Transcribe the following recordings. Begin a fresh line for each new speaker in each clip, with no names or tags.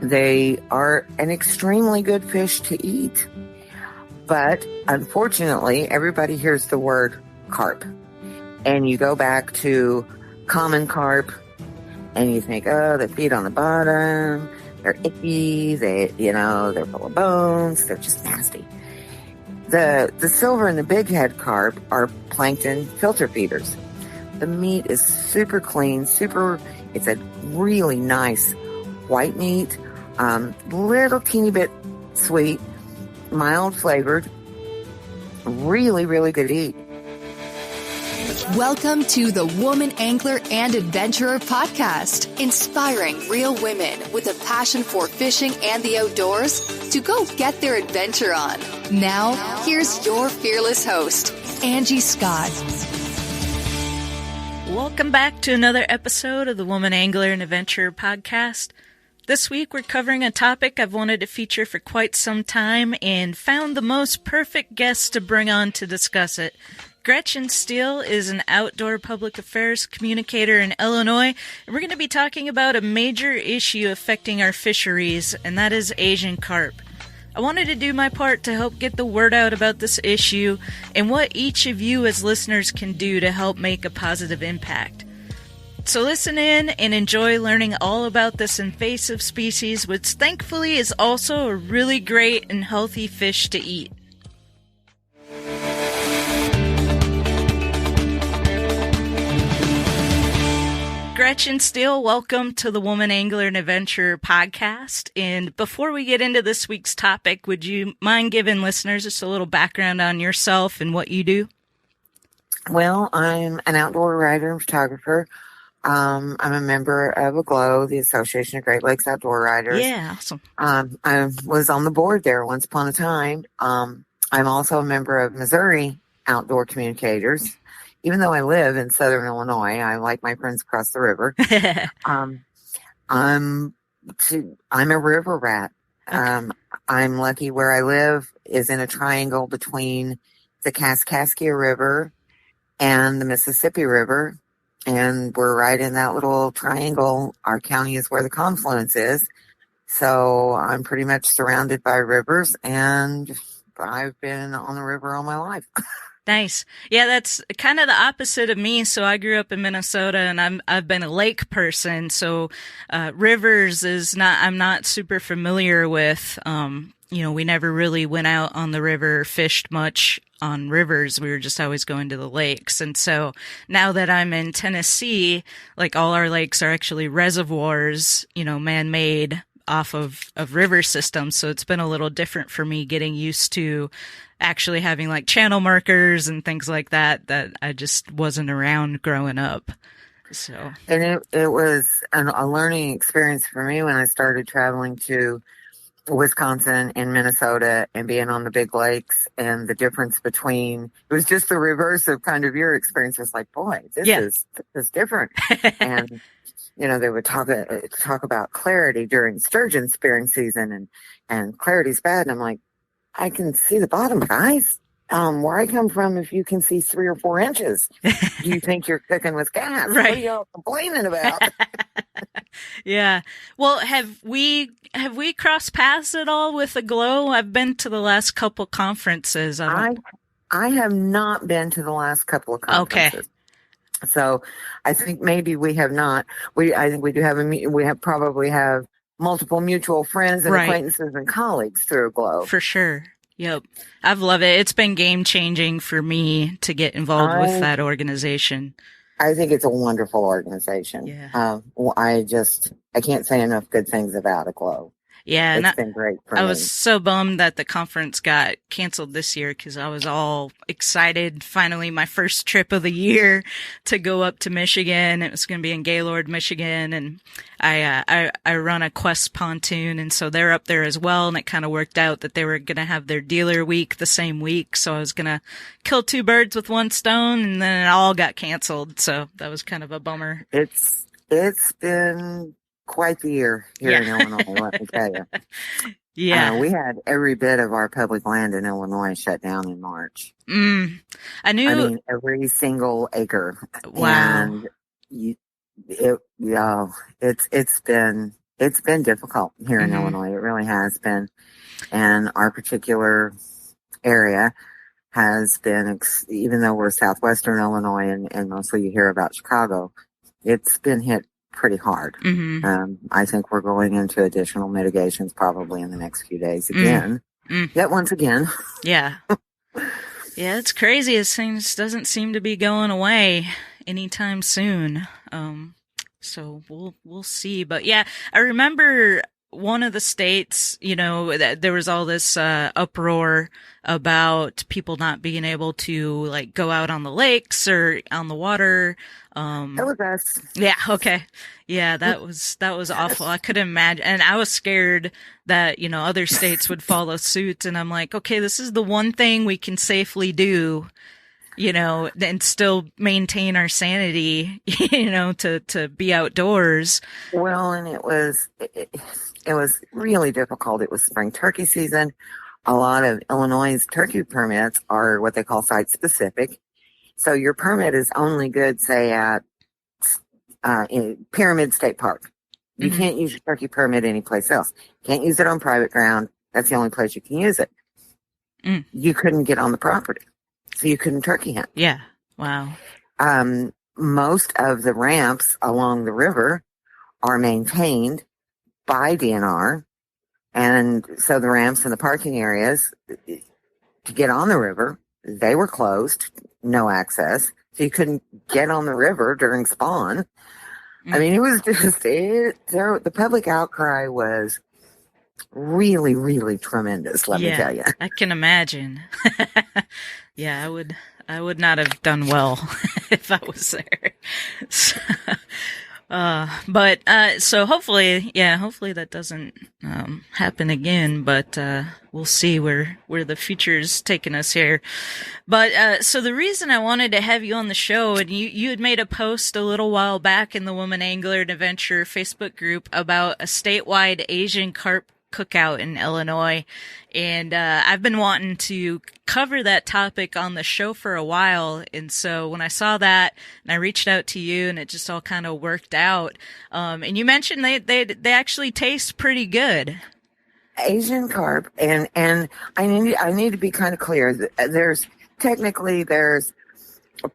They are an extremely good fish to eat. But unfortunately, everybody hears the word carp. And you go back to common carp and you think, oh, they feed on the bottom. They're icky. They're full of bones. They're just nasty. The silver and the big head carp are plankton filter feeders. The meat is super clean, it's a really nice white meat, little teeny bit sweet, mild flavored, really, really good to eat.
Welcome to the Woman Angler and Adventurer podcast, inspiring real women with a passion for fishing and the outdoors to go get their adventure on. Now, here's your fearless host, Angie Scott.
Welcome back to another episode of the Woman Angler and Adventurer podcast. This week we're covering a topic I've wanted to feature for quite some time and found the most perfect guest to bring on to discuss it. Gretchen Steele is an outdoor public affairs communicator in Illinois, and we're going to be talking about a major issue affecting our fisheries, and that is Asian carp. I wanted to do my part to help get the word out about this issue and what each of you as listeners can do to help make a positive impact. So listen in and enjoy learning all about this invasive species, which thankfully is also a really great and healthy fish to eat. Gretchen Steele, welcome to the Woman Angler and Adventurer podcast. And before we get into this week's topic, would you mind giving listeners just a little background on yourself and what you do?
Well, I'm an outdoor writer and photographer. I'm a member of AGLOW, the Association of Great Lakes Outdoor Writers.
Yeah, awesome.
I was on the board there once upon a time. I'm also a member of Missouri Outdoor Communicators. Even though I live in Southern Illinois, I like my friends across the river. I'm a river rat.
Okay.
I'm lucky where I live is in a triangle between the Kaskaskia River and the Mississippi River. And we're right in that little triangle. Our county is where the confluence is. So I'm pretty much surrounded by rivers, and I've been on the river all my life.
Nice. Yeah, that's kind of the opposite of me. So I grew up in Minnesota, and I've been a lake person. So rivers I'm not super familiar with. We never really went out on the river, fished much on rivers. We were just always going to the lakes. And so now that I'm in Tennessee, like all our lakes are actually reservoirs, man-made off of river systems. So it's been a little different for me getting used to actually having like channel markers and things like that I just wasn't around growing up. So,
and it was a learning experience for me when I started traveling to Wisconsin and Minnesota and being on the big lakes, and the difference between, it was just the reverse of kind of your experience. It's like, boy, this is different. And they would talk about clarity during sturgeon spearing season, and clarity's bad. And I'm like, I can see the bottom, guys. Where I come from, if you can see 3 or 4 inches, you think you're cooking with gas.
Right.
What are y'all complaining about?
Yeah. Well, have we crossed paths at all with AGLOW? I've been to the last couple conferences.
I have not been to the last couple of conferences.
Okay.
So I think maybe we have not. I think we do probably have multiple mutual friends and acquaintances and colleagues through AGLOW.
For sure. Yep. I've loved it. It's been game changing for me to get involved with that organization.
I think it's a wonderful organization.
Yeah.
I can't say enough good things about AGLOW.
Yeah,
it's been great for me.
I was so bummed that the conference got canceled this year because I was all excited. Finally, my first trip of the year to go up to Michigan. It was going to be in Gaylord, Michigan, and I run a Quest pontoon, and so they're up there as well. And it kind of worked out that they were going to have their dealer week the same week, so I was going to kill 2 birds with 1 stone, and then it all got canceled. So that was kind of a bummer.
It's been quite the year here in Illinois, let me tell you.
Yeah.
We had every bit of our public land in Illinois shut down in March. Every single acre.
Wow.
And it's been it's been difficult here in Illinois. It really has been. And our particular area has been, even though we're southwestern Illinois and mostly you hear about Chicago, it's been hit pretty hard. I think we're going into additional mitigations probably in the next few days again. Yet once again.
Yeah. Yeah, it's crazy. This thing just doesn't seem to be going away anytime soon. So we'll see. But yeah, I remember one of the states, you know, that there was all this uproar about people not being able to like go out on the lakes or on the water.
That was us.
Yeah. Okay. Yeah. That was awful. I couldn't imagine. And I was scared that, you know, other states would follow suit. And I'm like, okay, this is the one thing we can safely do, you know, and still maintain our sanity, you know, to be outdoors.
Well, and it was really difficult. It was spring turkey season. A lot of Illinois' turkey permits are what they call site specific. So your permit is only good, say, at in Pyramid State Park. You can't use your turkey permit anyplace else. Can't use it on private ground. That's the only place you can use it. You couldn't get on the property, so you couldn't turkey hunt.
Yeah. Wow.
Most of the ramps along the river are maintained by DNR. And so the ramps and the parking areas to get on the river, they were closed, no access. So you couldn't get on the river during spawn. I mean, it was just, the public outcry was really, really tremendous, let me tell you.
I can imagine. Yeah, I would not have done well if I was there. So, so hopefully that doesn't happen again, but we'll see where the future's taking us here. But so the reason I wanted to have you on the show, and you had made a post a little while back in the Woman Angler and Adventure Facebook group about a statewide Asian carp cookout in Illinois, and I've been wanting to cover that topic on the show for a while, and so when I saw that and I reached out to you, and it just all kind of worked out, and you mentioned they actually taste pretty good.
Asian carp, and I need to be kind of clear. There's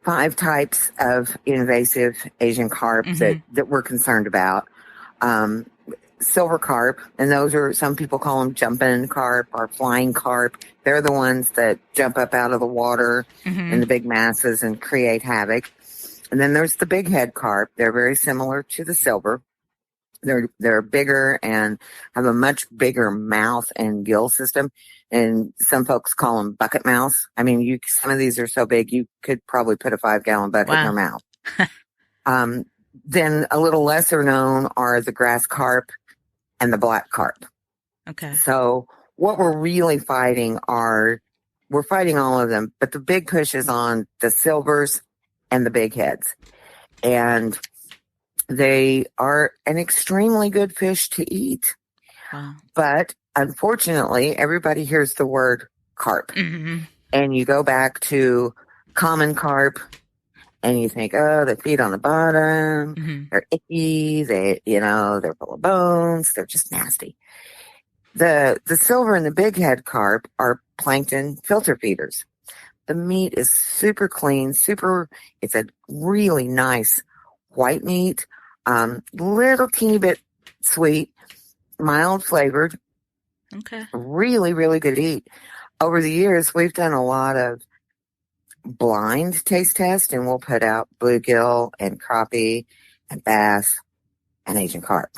5 types of invasive Asian carp that we're concerned about. Silver carp, and those are, some people call them jumping carp or flying carp. They're the ones that jump up out of the water in the big masses and create havoc. And then there's the big head carp. They're very similar to the silver. They're bigger and have a much bigger mouth and gill system. And some folks call them bucket mouths. I mean, some of these are so big you could probably put a 5-gallon bucket in your mouth. Then a little lesser known are the grass carp and the black carp. Okay. So what we're really fighting we're fighting all of them, but the big push is on the silvers and the big heads. And they are an extremely good fish to eat. Wow. But unfortunately, everybody hears the word carp. And you go back to common carp, and you think, oh, they feed on the bottom. They're icky. They're full of bones. They're just nasty. The silver and the big head carp are plankton filter feeders. The meat is super clean, it's a really nice white meat, little teeny bit sweet, mild flavored. Okay. Really, really good to eat. Over the years, we've done a lot of blind taste test, and we'll put out bluegill and crappie and bass and Asian carp.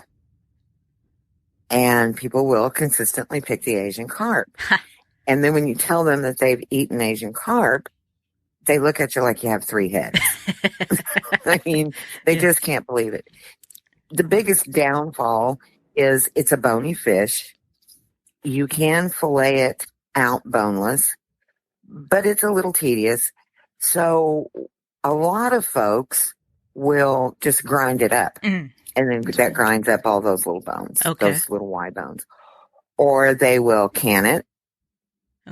And people will consistently pick the Asian carp. And then when you tell them that they've eaten Asian carp, they look at you like you have 3 heads. I mean, they just can't believe it. The biggest downfall is it's a bony fish. You can fillet it out boneless, but it's a little tedious. So a lot of folks will just grind it up. And then that grinds up all those little bones, those little Y bones. Or they will can it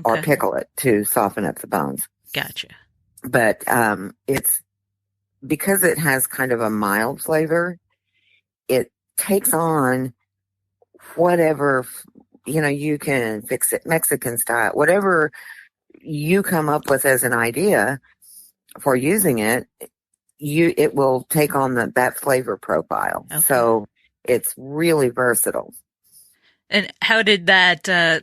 or pickle it to soften up the bones.
Gotcha.
But it's because it has kind of a mild flavor, it takes on whatever, you can fix it Mexican style, whatever you come up with as an idea for using it, it will take on that flavor profile.
Okay.
So it's really versatile.
And how did the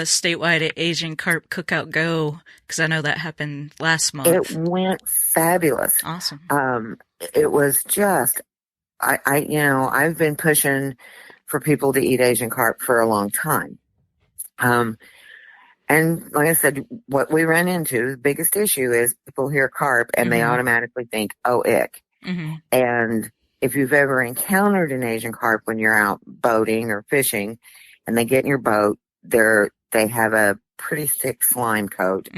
statewide Asian carp cookout go? Because I know that happened last month.
It went fabulous.
Awesome.
It was just, I've been pushing for people to eat Asian carp for a long time. And like I said, what we run into, the biggest issue is people hear carp and they automatically think, oh, ick.
Mm-hmm.
And if you've ever encountered an Asian carp when you're out boating or fishing and they get in your boat, they have a pretty thick slime coat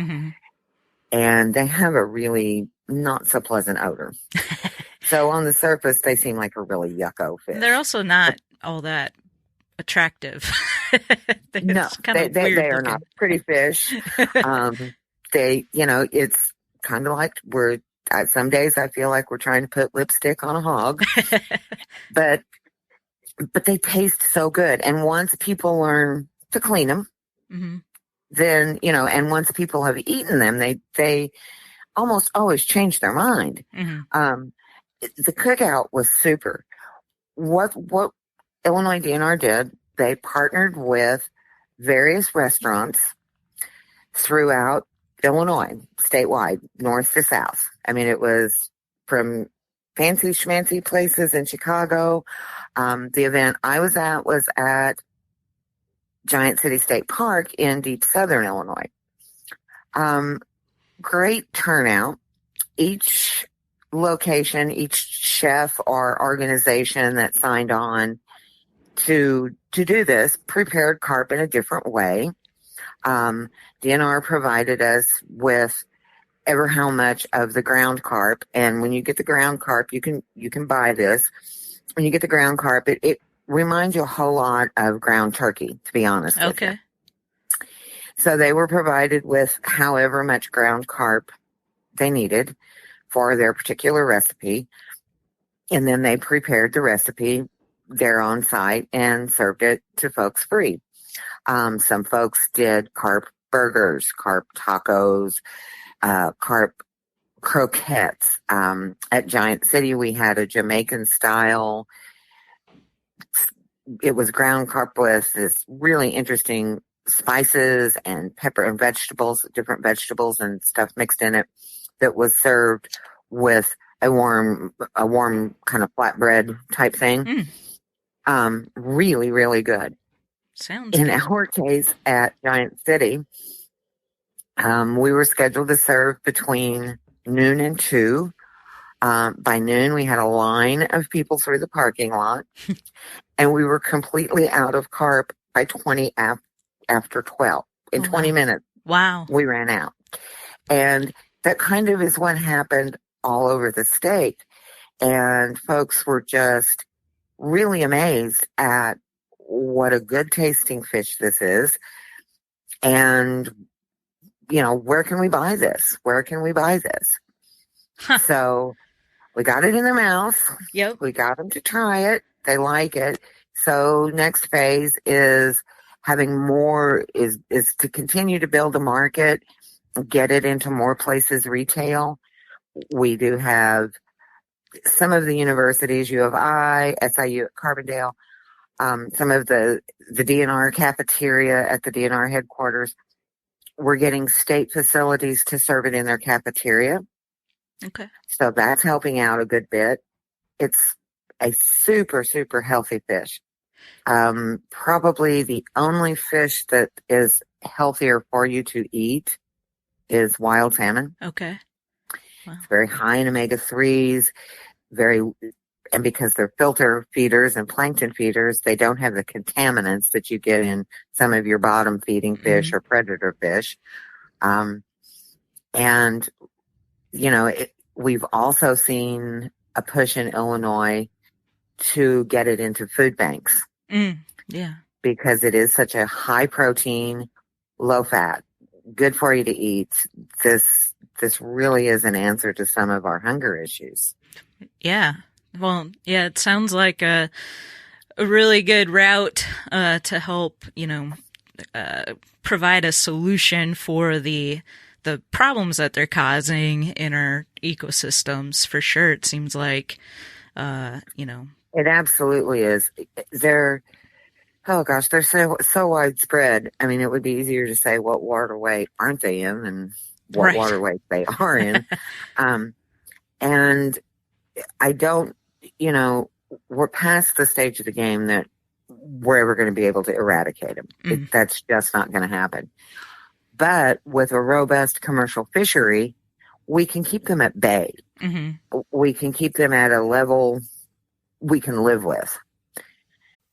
and they have a really not so pleasant odor. So on the surface, they seem like a really yucko fish.
They're also not all that attractive.
No, they are not pretty fish. It's kind of like some days I feel like we're trying to put lipstick on a hog, but they taste so good. And once people learn to clean them, then, and once people have eaten them, they almost always change their mind. The cookout was super. What Illinois DNR did, they partnered with various restaurants throughout Illinois, statewide, north to south. I mean, it was from fancy schmancy places in Chicago. The event I was at Giant City State Park in deep southern Illinois. Great turnout. Each location, each chef or organization that signed on to do this prepared carp in a different way. DNR provided us with ever how much of the ground carp, and when you get the ground carp, you can buy this. When you get the ground carp, it reminds you a whole lot of ground turkey, to be honest.
Okay.
With you. So they were provided with however much ground carp they needed for their particular recipe, and then they prepared the recipe there on site and served it to folks free. Some folks did carp burgers, carp tacos, carp croquettes. At Giant City, we had a Jamaican style. It was ground carp with this really interesting spices and pepper and different vegetables and stuff mixed in it that was served with a warm kind of flatbread type thing. Really, really good.
Sounds
in
good.
our case at Giant City, we were scheduled to serve between noon and 2. By noon, we had a line of people through the parking lot, and we were completely out of carp by 20 after 12. In 20 minutes,
wow,
we ran out. And that kind of is what happened all over the state. And folks were just really amazed at what a good tasting fish this is. And, where can we buy this? Where can we buy this?
Huh.
So we got it in their mouth.
Yep.
We got them to try it. They like it. So next phase is having more, is to continue to build a market, get it into more places retail. We do have some of the universities, U of I, SIU at Carbondale, some of the DNR cafeteria at the DNR headquarters. We're getting state facilities to serve it in their cafeteria.
Okay.
So that's helping out a good bit. It's a super, super healthy fish. Probably the only fish that is healthier for you to eat is wild salmon.
Okay. Wow.
It's very high in omega-3s, and because they're filter feeders and plankton feeders, they don't have the contaminants that you get in some of your bottom feeding fish or predator fish. And, we've also seen a push in Illinois to get it into food banks.
Yeah.
Because it is such a high protein, low fat, good for you to eat. This really is an answer to some of our hunger issues.
Yeah. Well, yeah, it sounds like a a really good route to help, provide a solution for the problems that they're causing in our ecosystems. For sure, it seems like,
It absolutely is. They're so widespread. I mean, it would be easier to say what waterway aren't they in and what
Right.
waterway they are in. And I don't, we're past the stage of the game that we're ever going to be able to eradicate them. That's just not going to happen. But with a robust commercial fishery, we can keep them at bay.
Mm-hmm.
We can keep them at a level we can live with.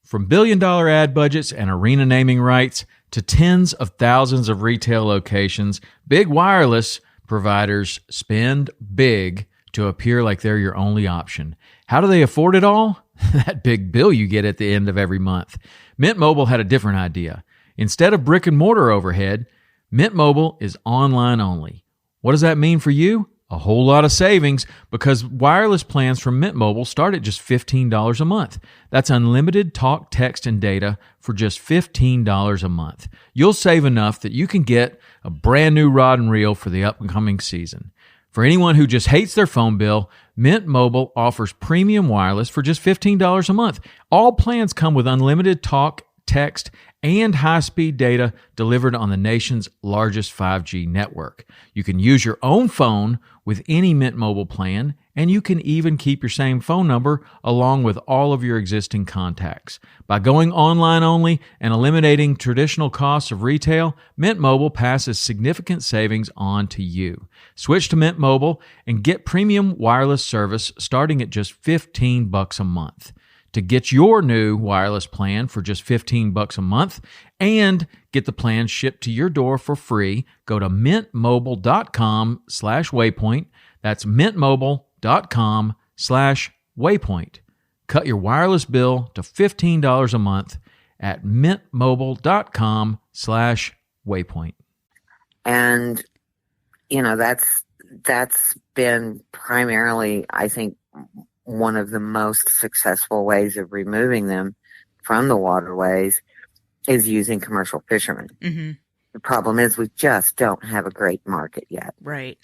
From billion-dollar ad budgets and arena naming rights to tens of thousands of retail locations, big wireless providers spend big to appear like they're your only option. How do they afford it all? That big bill you get at the end of every month. Mint Mobile had a different idea. Instead of brick and mortar overhead, Mint Mobile is online only. What does that mean for you? A whole lot of savings, because wireless plans from Mint Mobile start at just $15 a month. That's unlimited talk, text, and data for just $15 a month. You'll save enough that you can get a brand new rod and reel for the upcoming season. For anyone who just hates their phone bill, Mint Mobile offers premium wireless for just $15 a month. All plans come with unlimited talk, text, and high-speed data delivered on the nation's largest 5G network. You can use your own phone with any Mint Mobile plan, and you can even keep your same phone number along with all of your existing contacts. By going online only and eliminating traditional costs of retail, Mint Mobile passes significant savings on to you. Switch to Mint Mobile and get premium wireless service starting at just $15 a month. To get your new wireless plan for just $15 a month and get the plan shipped to your door for free, go to mintmobile.com/waypoint. That's mintmobile.com/waypoint. Cut your wireless bill to $15 a month at mintmobile.com/waypoint.
And, that's been primarily, I think, one of the most successful ways of removing them from the waterways is using commercial fishermen.
Mm-hmm.
The problem is we just don't have a great market yet.
Right.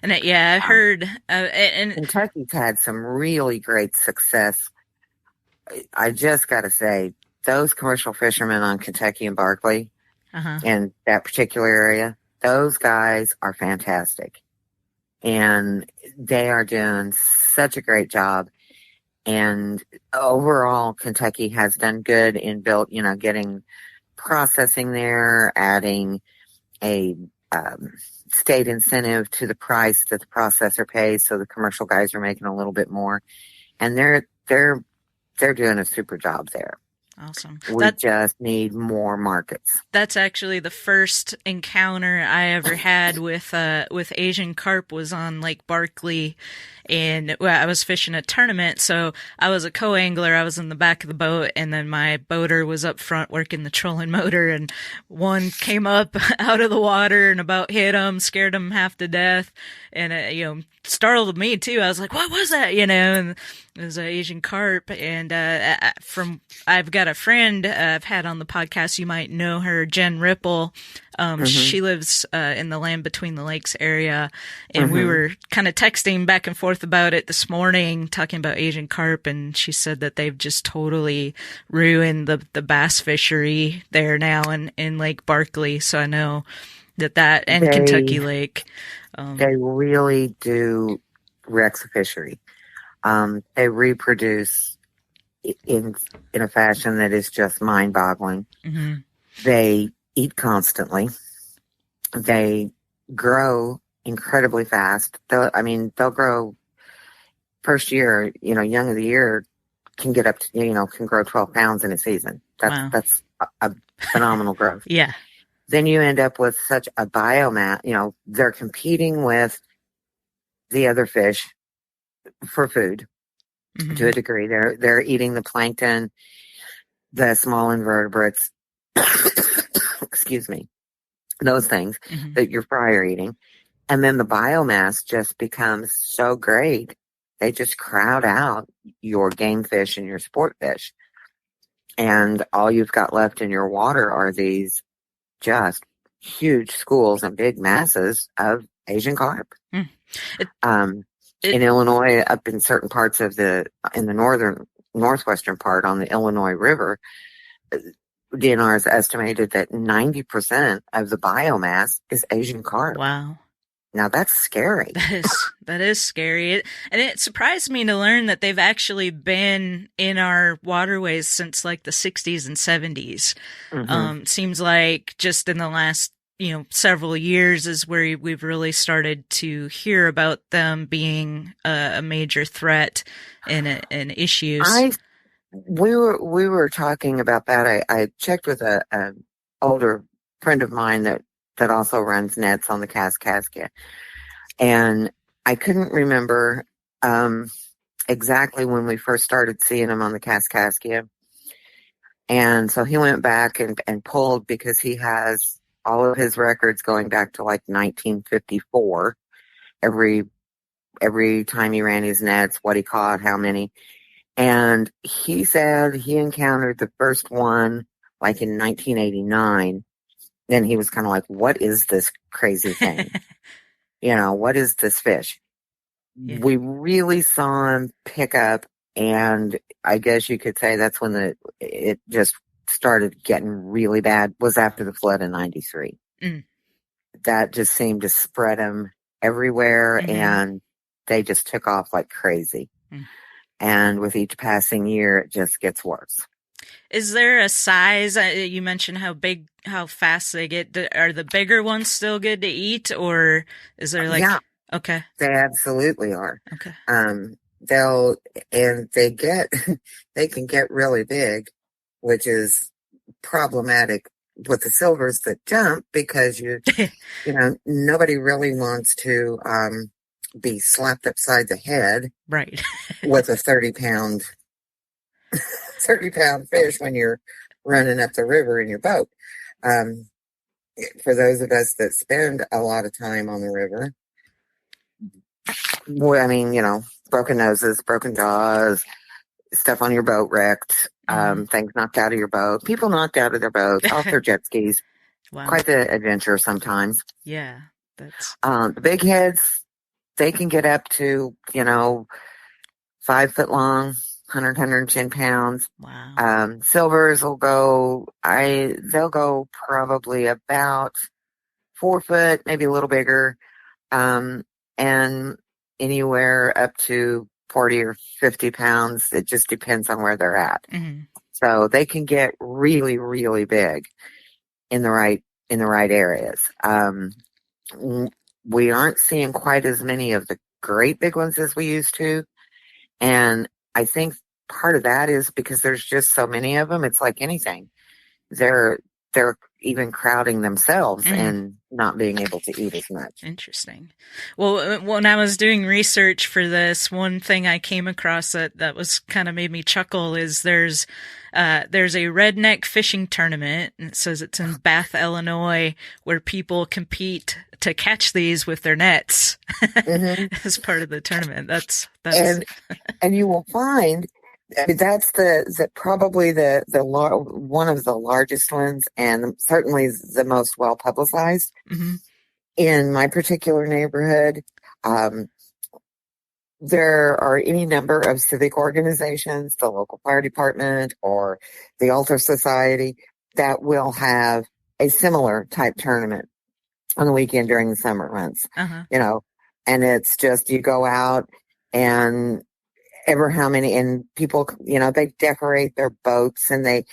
And I heard, and
Kentucky's had some really great success. I just got to say, those commercial fishermen on Kentucky and Barkley and that particular area, those guys are fantastic. And they are doing such a great job. And overall, Kentucky has done good in getting processing there, adding a state incentive to the price that the processor pays, so the commercial guys are making a little bit more. And they're doing a super job there.
Awesome.
We just need more markets.
That's actually the first encounter I ever had with Asian carp was on Lake Barkley, and I was fishing a tournament, so I was a co-angler. I was in the back of the boat, and then my boater was up front working the trolling motor, and one came up out of the water and about hit him, scared him half to death, and startled me too. I was like, "What was that?" And it was an Asian carp, and I've got a friend I've had on the podcast. You might know her, Jen Ripple. She lives in the Land Between the Lakes area, and we were kind of texting back and forth about it this morning, talking about Asian carp, and she said that they've just totally ruined the bass fishery there now in Lake Barkley. So I know that and Kentucky Lake.
They really do wreck the fishery. They reproduce in a fashion that is just mind-boggling. Mm-hmm. They eat constantly. They grow incredibly fast. They'll grow first year, young of the year can get up to, can grow 12 pounds in a season. That's a phenomenal growth.
Yeah.
Then you end up with such a biomass, they're competing with the other fish for food to a degree. They're eating the plankton, the small invertebrates, excuse me, those things that your fry are eating. And then the biomass just becomes so great. They just crowd out your game fish and your sport fish. And all you've got left in your water are these just huge schools and big masses of Asian carp.
Mm.
In Illinois, up in certain parts of in the northwestern part on the Illinois River, DNR has estimated that 90% of the biomass is Asian carp.
Wow.
Now that's scary.
That is scary. And it surprised me to learn that they've actually been in our waterways since like the 60s and 70s.
Mm-hmm.
Seems like just in the last, several years is where we've really started to hear about them being a major threat and issues.
We were talking about that. I checked with an older friend of mine that also runs nets on the Kaskaskia. And I couldn't remember exactly when we first started seeing them on the Kaskaskia. And so he went back and pulled, because he has all of his records going back to like 1954. Every time he ran his nets, what he caught, how many. And he said he encountered the first one like in 1989. Then he was kind of like, what is this crazy thing? What is this fish? Yeah. We really saw him pick up, and I guess you could say that's when it just started getting really bad, was after the flood in 93. Mm. That just seemed to spread them everywhere, mm-hmm. and they just took off like crazy. Mm. And with each passing year, it just gets worse.
Is there a size? You mentioned how fast they get. Are the bigger ones still good to eat, or is there like?
Yeah.
Okay.
They absolutely are.
Okay.
They can get really big, which is problematic with the silvers that jump, because nobody really wants to be slapped upside the head,
right,
with a 30-pound fish when you're running up the river in your boat. For those of us that spend a lot of time on the river, broken noses, broken jaws, stuff on your boat wrecked, things knocked out of your boat, people knocked out of their boats, off their jet skis.
Wow.
Quite the adventure sometimes.
Yeah, that's
the big heads. They can get up to 5 foot long, 110 pounds.
Wow.
Silvers will they'll go probably about 4 foot, maybe a little bigger, and anywhere up to 40 or 50 pounds. It just depends on where they're at.
Mm-hmm.
So they can get really, really big in the right areas. We aren't seeing quite as many of the great big ones as we used to. And I think part of that is because there's just so many of them. It's like anything. They're even crowding themselves and not being able to eat as much.
Interesting. Well, when I was doing research for this, one thing I came across that was kind of made me chuckle is there's a redneck fishing tournament, and it says it's in Bath, Illinois, where people compete to catch these with their nets as part of the tournament. That's
and you will find. I mean, that's probably one of the largest ones, and certainly the most well publicized.
Mm-hmm.
In my particular neighborhood, there are any number of civic organizations, the local fire department or the Altar Society, that will have a similar type tournament on the weekend during the summer months.
Uh-huh.
And it's just you go out and ever how many, and people, they decorate their boats and they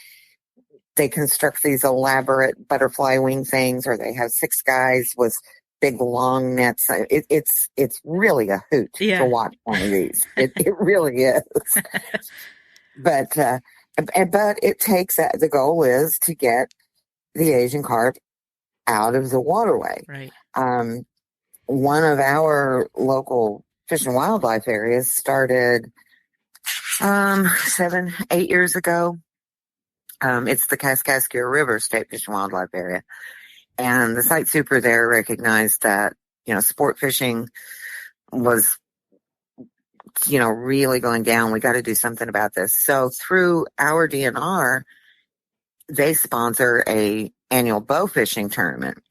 construct these elaborate butterfly wing things, or they have 6 guys with big long nets. It's really a hoot to watch one of these. It really is. But it takes, the goal is to get the Asian carp out of the waterway.
Right.
One of our local Fish and Wildlife areas started 7-8 years ago. It's the Kaskaskia River State Fish and Wildlife Area. And the site super there recognized that, sport fishing was really going down. We got to do something about this. So through our DNR, they sponsor a annual bow fishing tournament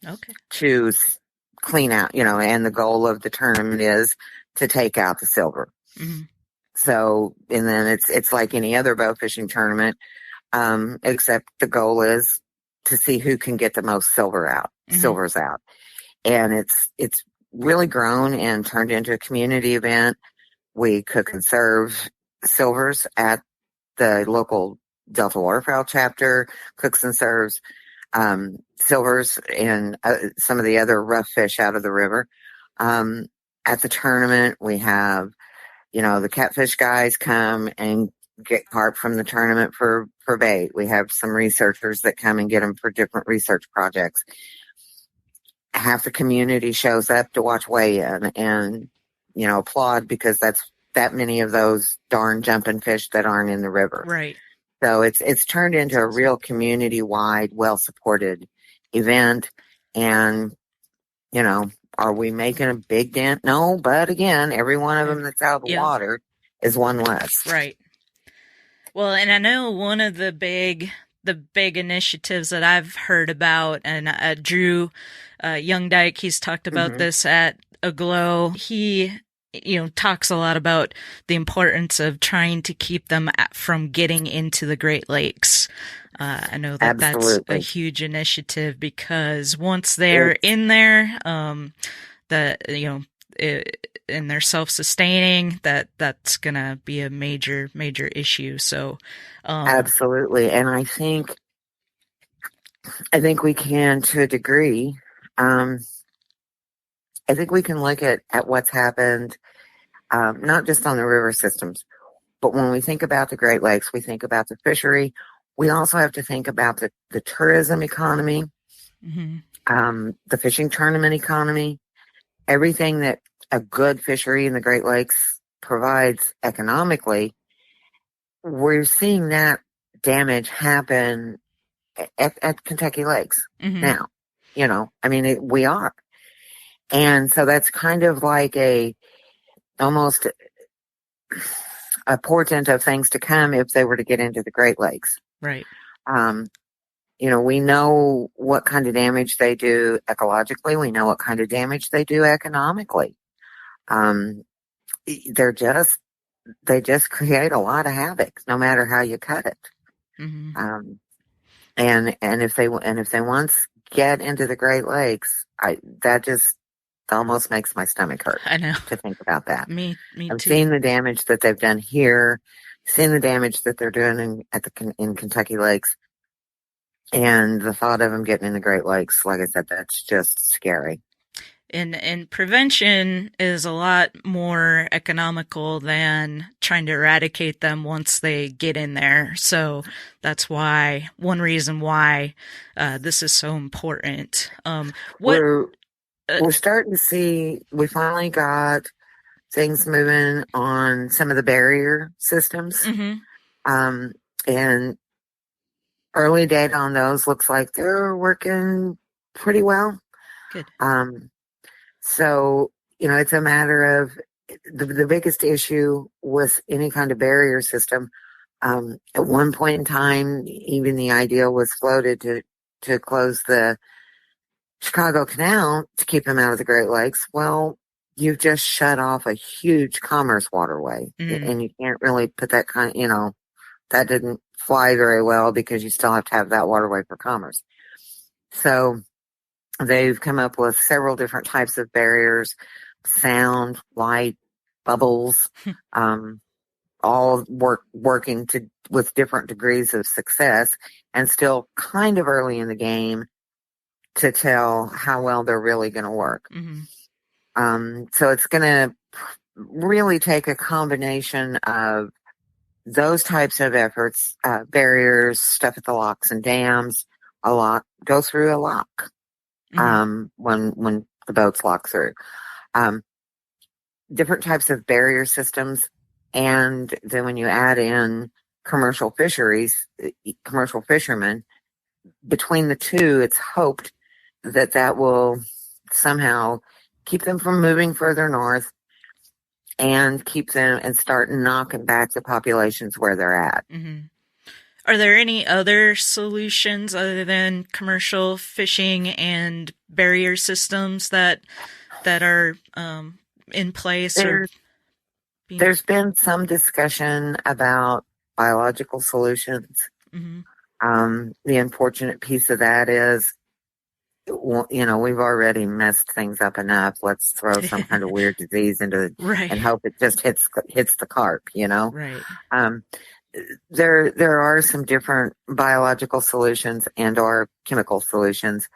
to clean out, and the goal of the tournament is to take out the silver.
Mm-hmm.
So, and then it's like any other bow fishing tournament, except the goal is to see who can get the most silvers out. And it's really grown and turned into a community event. We cook and serve silvers at the local Delta Waterfowl chapter, cooks and serves silvers and some of the other rough fish out of the river. At the tournament, we have, the catfish guys come and get carp from the tournament for bait. We have some researchers that come and get them for different research projects. Half the community shows up to watch weigh-in and, applaud because that's that many of those darn jumping fish that aren't in the river.
Right.
So it's turned into a real community-wide, well-supported event. And, are we making a big dent? No, but again, every one of them that's out of the water is one less.
Right. Well, and I know one of the big initiatives that I've heard about, and Drew Youngdyke, he's talked about this at Aglow. He talks a lot about the importance of trying to keep them from getting into the Great Lakes. I know that that's a huge initiative because once they're in there, and they're self-sustaining, that's gonna be a major issue. So,
absolutely. And I think we can, to a degree. I think we can look at what's happened, not just on the river systems, but when we think about the Great Lakes, we think about the fishery. We also have to think about the tourism economy, the fishing tournament economy, everything that a good fishery in the Great Lakes provides economically. We're seeing that damage happen at Kentucky Lakes now. We are. And so that's kind of like almost a portent of things to come if they were to get into the Great Lakes.
Right.
We know what kind of damage they do ecologically. We know what kind of damage they do economically. They just create a lot of havoc, no matter how you cut it. And if they once get into the Great Lakes, that just almost makes my stomach hurt.
I know,
to think about that.
Me
I've
too.
seen the damage that they've done here, seen the damage that they're doing in Kentucky Lakes, and the thought of them getting in the Great Lakes, like I said, that's just scary.
And prevention is a lot more economical than trying to eradicate them once they get in there. So that's one reason why this is so important.
We're starting to see, we finally got things moving on some of the barrier systems. And early data on those looks like they're working pretty well.
Good.
So, it's a matter of the biggest issue with any kind of barrier system. At one point in time, even the idea was floated to close the Chicago Canal to keep them out of the Great Lakes. Well, you've just shut off a huge commerce waterway, and you can't really put that that didn't fly very well because you still have to have that waterway for commerce. So they've come up with several different types of barriers, sound, light, bubbles, all working with different degrees of success, and still kind of early in the game to tell how well they're really going to work. So it's going to really take a combination of those types of efforts, barriers, stuff at the locks and dams, go through a lock. When the boats lock through, different types of barrier systems. And then when you add in commercial fishermen, between the two, it's hoped that will somehow keep them from moving further north and keep them and start knocking back the populations where they're at.
Mm-hmm. Are there any other solutions other than commercial fishing and barrier systems that are in place?
There's been some discussion about biological solutions.
Mm-hmm.
The unfortunate piece of that is, well, you know, we've already messed things up enough. Let's throw some kind of weird disease into
right.
and hope it just hits the carp, you know?
Right.
There are some different biological solutions and or chemical solutions.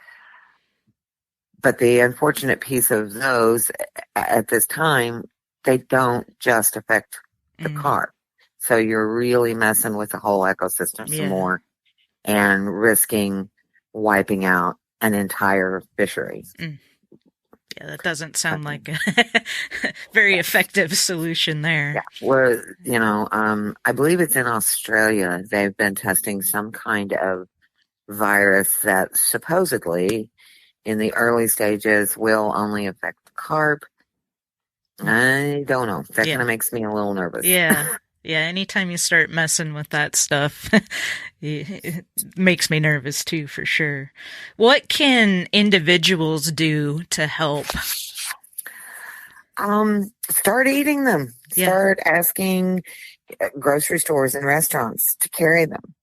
But the unfortunate piece of those at this time, they don't just affect the carp. So you're really messing with the whole ecosystem some more and risking wiping out an entire fishery.
Yeah, that doesn't sound like a very effective solution there.
Yeah, well, you know, I believe it's in Australia. They've been testing some kind of virus that supposedly in the early stages will only affect the carp. I don't know. That kind of makes me a little nervous.
Yeah. Yeah, anytime you start messing with that stuff, it makes me nervous too, for sure. What can individuals do to help?
Start eating them.
Yeah.
Start asking grocery stores and restaurants to carry them.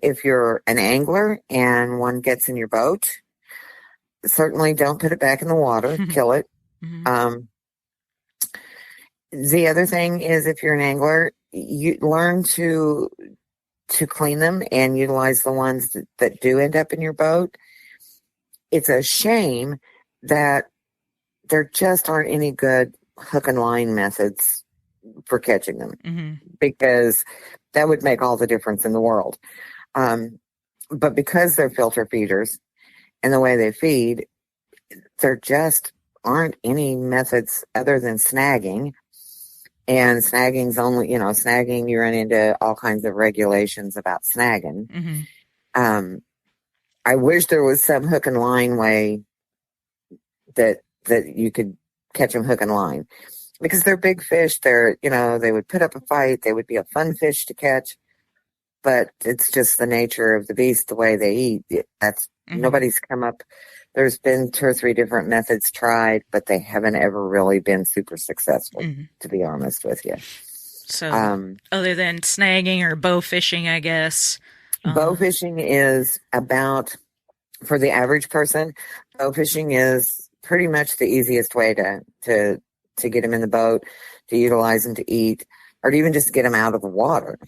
If you're an angler and one gets in your boat, certainly don't put it back in the water. Kill it.
Mm-hmm.
The other thing is, if you're an angler, you learn to clean them and utilize the ones that do end up in your boat. It's a shame that there just aren't any good hook and line methods for catching them, because that would make all the difference in the world. But because they're filter feeders and the way they feed, there just aren't any methods other than snagging. And snagging's only, you know, snagging, you run into all kinds of regulations about snagging. I wish there was some hook and line way that you could catch them hook and line, because they're big fish. They're, you know, they would put up a fight. They would be a fun fish to catch, but it's just the nature of the beast, the way they eat. That's nobody's come up. There's been 2 or 3 different methods tried, but they haven't ever really been super successful, to be honest with you.
So other than snagging or bow fishing, I guess.
Bow fishing is about, for the average person, bow fishing is pretty much the easiest way to get them in the boat, to utilize them to eat, or to even just get them out of the water.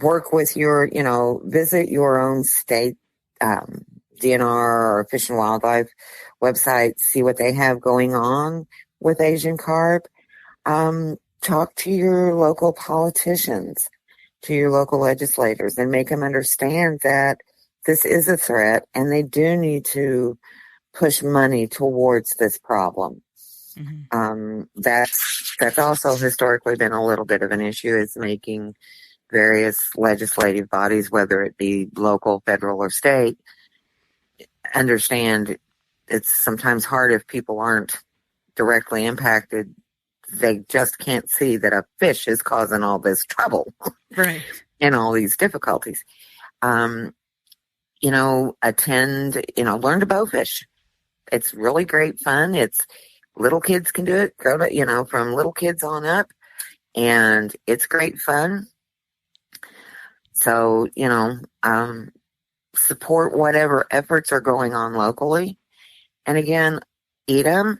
Work with your, you know, visit your own state DNR or Fish and Wildlife website, see what they have going on with Asian carp. Talk to your local politicians, to your local legislators, and make them understand that this is a threat and they do need to push money towards this problem. That's also historically been a little bit of an issue, is making various legislative bodies, whether it be local, federal, or state, understand it's sometimes hard if people aren't directly impacted. They just can't see that a fish is causing all this trouble,
right,
and all these difficulties. You know, learn to bow fish. It's really great fun. It's little kids can do it, you know, from little kids on up, and it's great fun. So, you know, support whatever efforts are going on locally. And again, eat them.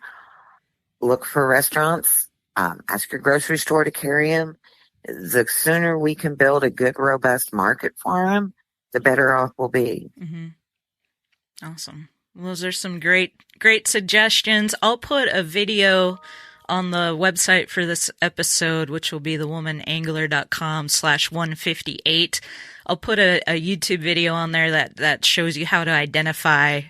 Look for restaurants. Ask your grocery store to carry them. The sooner we can build a good, robust market for them, the better off we'll be.
Awesome. Well, those are some great suggestions. I'll put a video on the website for this episode, which will be thewomanangler.com/158. I'll put a YouTube video on there that shows you how to identify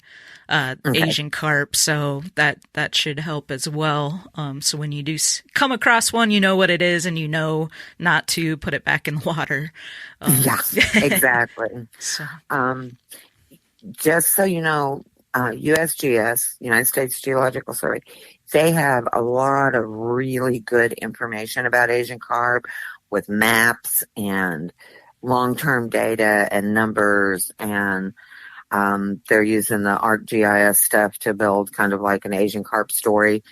Asian carp, so that should help as well. So when you do come across one, you know what it is, and you know not to put it back in the water.
Yeah, exactly.
So.
Just so you know, USGS, United States Geological Survey, they have a lot of really good information about Asian carp with maps and long-term data and numbers, and they're using the ArcGIS stuff to build kind of like an Asian carp story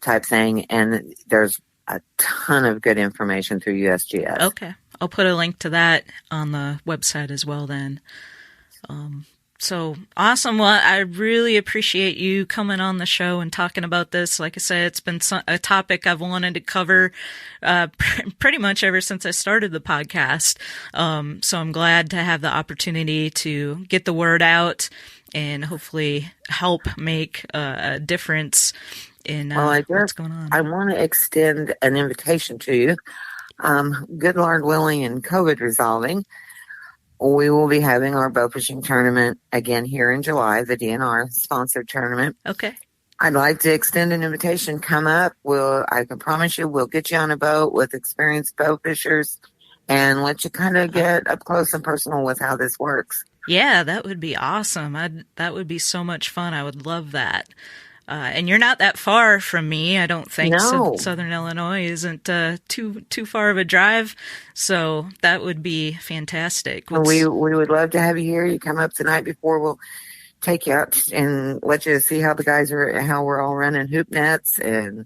type thing, and there's a ton of good information through USGS.
Okay. I'll put a link to that on the website as well then. So awesome. Well, I really appreciate you coming on the show and talking about this. Like I said, it's been a topic I've wanted to cover pretty much ever since I started the podcast. So I'm glad to have the opportunity to get the word out and hopefully help make a difference in what's going on.
I want to extend an invitation to you. Good Lord willing and COVID resolving, we will be having our bow fishing tournament again here in July, the DNR sponsored tournament.
Okay.
I'd like to extend an invitation. Come up. I can promise you we'll get you on a boat with experienced bow fishers and let you kind of get up close and personal with how this works.
Yeah, that would be awesome. That would be so much fun. I would love that. And you're not that far from me, I don't think.
No.
Southern Illinois isn't too far of a drive, so that would be fantastic.
We would love to have you here. You come up the night before. We'll take you out and let you see how how we're all running hoop nets, and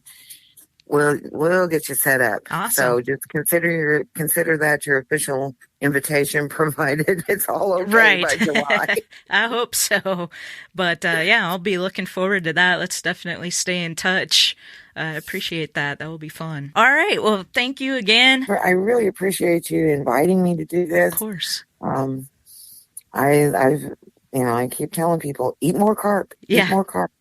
we'll get you set up.
Awesome.
So just consider that your official invitation, provided it's all okay by July.
I hope so. But yeah, I'll be looking forward to that. Let's definitely stay in touch. I appreciate that. That will be fun. All right. Well, thank you again.
I really appreciate you inviting me to do this.
Of course.
I keep telling people, eat more carp.
Yeah.
Eat more carp.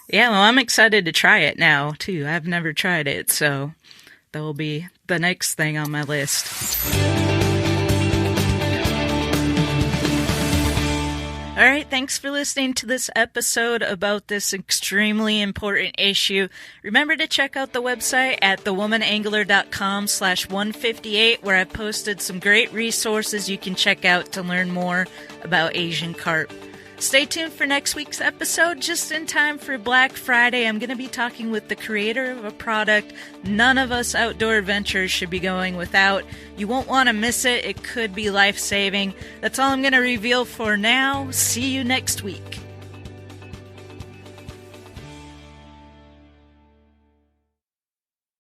Yeah, well, I'm excited to try it now, too. I've never tried it, so that will be the next thing on my list. All right, thanks for listening to this episode about this extremely important issue. Remember to check out the website at thewomanangler.com/158, where I posted some great resources you can check out to learn more about Asian carp. Stay tuned for next week's episode. Just in time for Black Friday, I'm going to be talking with the creator of a product none of us outdoor adventurers should be going without. You won't want to miss it. It could be life-saving. That's all I'm going to reveal for now. See you next week.